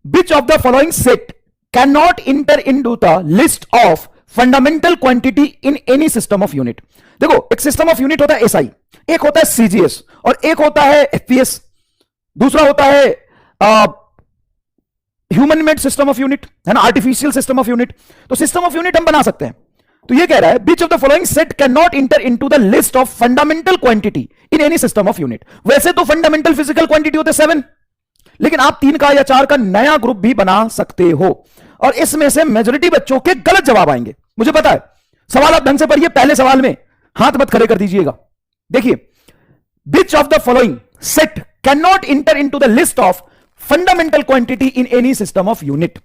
Which of the following set can not enter into the list of fundamental quantity in any system of unit. देखो, एक system of unit होता है SI, एक होता है CGS, और एक होता है एफपीएस, दूसरा होता है human made system of unit, है ना, आर्टिफिशियल सिस्टम ऑफ यूनिट। तो सिस्टम ऑफ यूनिट हम बना सकते हैं। तो ये कह रहा है विच of the following set can not inter into the list of fundamental quantity in any system of unit. वैसे तो फंडामेंटल फिजिकल क्वांटिटी होते 7, लेकिन आप 3 का या 4 का नया ग्रुप भी बना सकते हो, और इसमें से मेजॉरिटी बच्चों के गलत जवाब आएंगे, मुझे पता है। सवाल आप ढंग से पढ़िए, पहले सवाल में हाथ मत खड़े कर दीजिएगा। देखिए, विच of the following set can not inter into the list of fundamental quantity in any system of unit.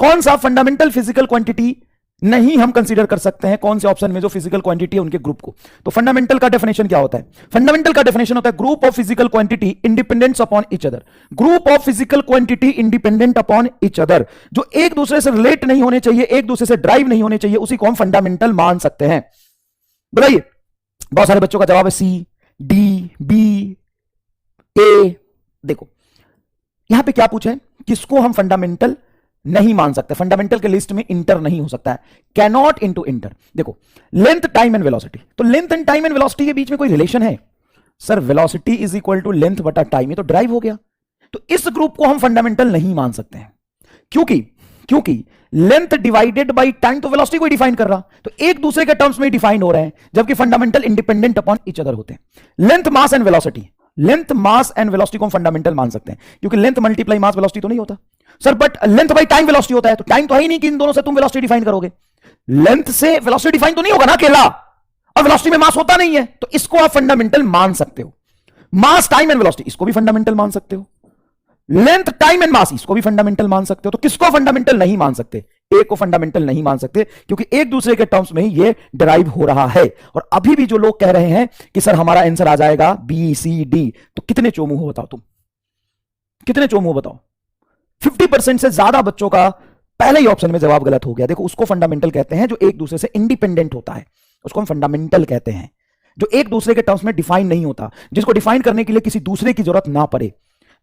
कौन सा फंडामेंटल फिजिकल क्वांटिटी नहीं हम कंसीडर कर सकते हैं, कौन से ऑप्शन में जो फिजिकल क्वांटिटी है उनके ग्रुप को। तो फंडामेंटल का डेफिनेशन क्या होता है? फंडामेंटल का डेफिनेशन होता है group of physical quantity independent upon each other. Group of physical quantity independent upon each other, जो एक दूसरे से रिलेट नहीं होने चाहिए, एक दूसरे से ड्राइव नहीं होने चाहिए, उसी को हम फंडामेंटल मान सकते हैं। बताइए, बहुत सारे बच्चों का जवाब है सी, डी, बी, ए। देखो यहां पे क्या पूछा है, किसको हम फंडामेंटल नहीं मान सकते, फंडामेंटल के लिस्ट में इंटर नहीं हो सकता है, कैनॉट इनटू इंटर। देखो, लेंथ, टाइम एंड वेलोसिटी, तो length and time and velocity के बीच में कोई रिलेशन है? Sir, velocity is equal to length बटा टाइम, ये तो ड्राइव हो गया। तो इस ग्रुप को हम फंडामेंटल नहीं मान सकते हैं, क्योंकि लेंथ डिवाइडेड बाई टाइम तो वेलोसिटी को डिफाइन कर रहा, तो एक दूसरे के टर्म्स में डिफाइन हो रहे हैं, जबकि fundamental independent upon each other होते हैं। Length, mass and velocity, length, mass and velocity को हम फंडामेंटल मान सकते हैं, क्योंकि लेंथ मल्टीप्लाई मास वेलोसिटी तो नहीं होता। Sir, but length by time velocity होता है, तो टाइम तो है ही नहीं कि इन दोनों से तुम वेलोसिटी डिफाइन करोगे। लेंथ से वेलोसिटी डिफाइन तो नहीं होगा ना अकेला, और वेलोसिटी में मास होता नहीं है, तो इसको आप फंडामेंटल मान सकते हो। मास, टाइम एंड वेलोसिटी, इसको भी फंडामेंटल मान सकते हो। लेंथ, टाइम एंड मास, इसको भी फंडामेंटल मान सकते हो। तो किसको फंडामेंटल नहीं मान सकते? एक को फंडामेंटल नहीं मान सकते, क्योंकि एक दूसरे के टर्म्स में ही ये डिराइव हो रहा है। और अभी भी जो लोग कह रहे हैं कि सर हमारा आंसर आ जाएगा बी, सी, डी, तो कितने चोमू हो बताओ, तुम कितने चोमू हो बताओ? 50% से ज्यादा बच्चों का पहले ही ऑप्शन में जवाब गलत हो गया। देखो, उसको फंडामेंटल कहते हैं जो एक दूसरे से इंडिपेंडेंट होता है, उसको हम फंडामेंटल कहते हैं। जो एक दूसरे के टर्म्स में डिफाइन नहीं होता, जिसको डिफाइन करने के लिए किसी दूसरे की जरूरत ना पड़े।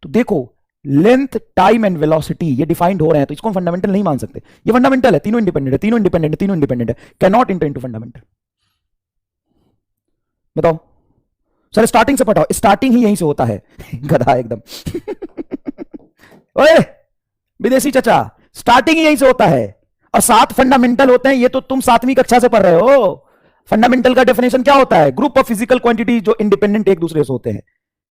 तो देखो, लेंथ, टाइम एंड वेलोसिटी ये डिफाइंड हो रहे हैं, तो इसको हम फंडामेंटल नहीं मान सकते। ये फंडामेंटल है, तीनों इंडिपेंडेंट है, तीनों इंडिपेंडेंट है, तीनों इंडिपेंडेंट है, can not inter into fundamental. बताओ सर, स्टार्टिंग से पढ़ाओ, स्टार्टिंग ही यहीं से होता है। गधा एकदम। ओए विदेशी चचा, स्टार्टिंग ही यहीं से होता है, और 7 फंडामेंटल होते हैं, ये तो तुम 7वीं कक्षा से पढ़ रहे हो। फंडामेंटल का डेफिनेशन क्या होता है? ग्रुप ऑफ फिजिकल क्वांटिटी जो इंडिपेंडेंट एक दूसरे से होते हैं।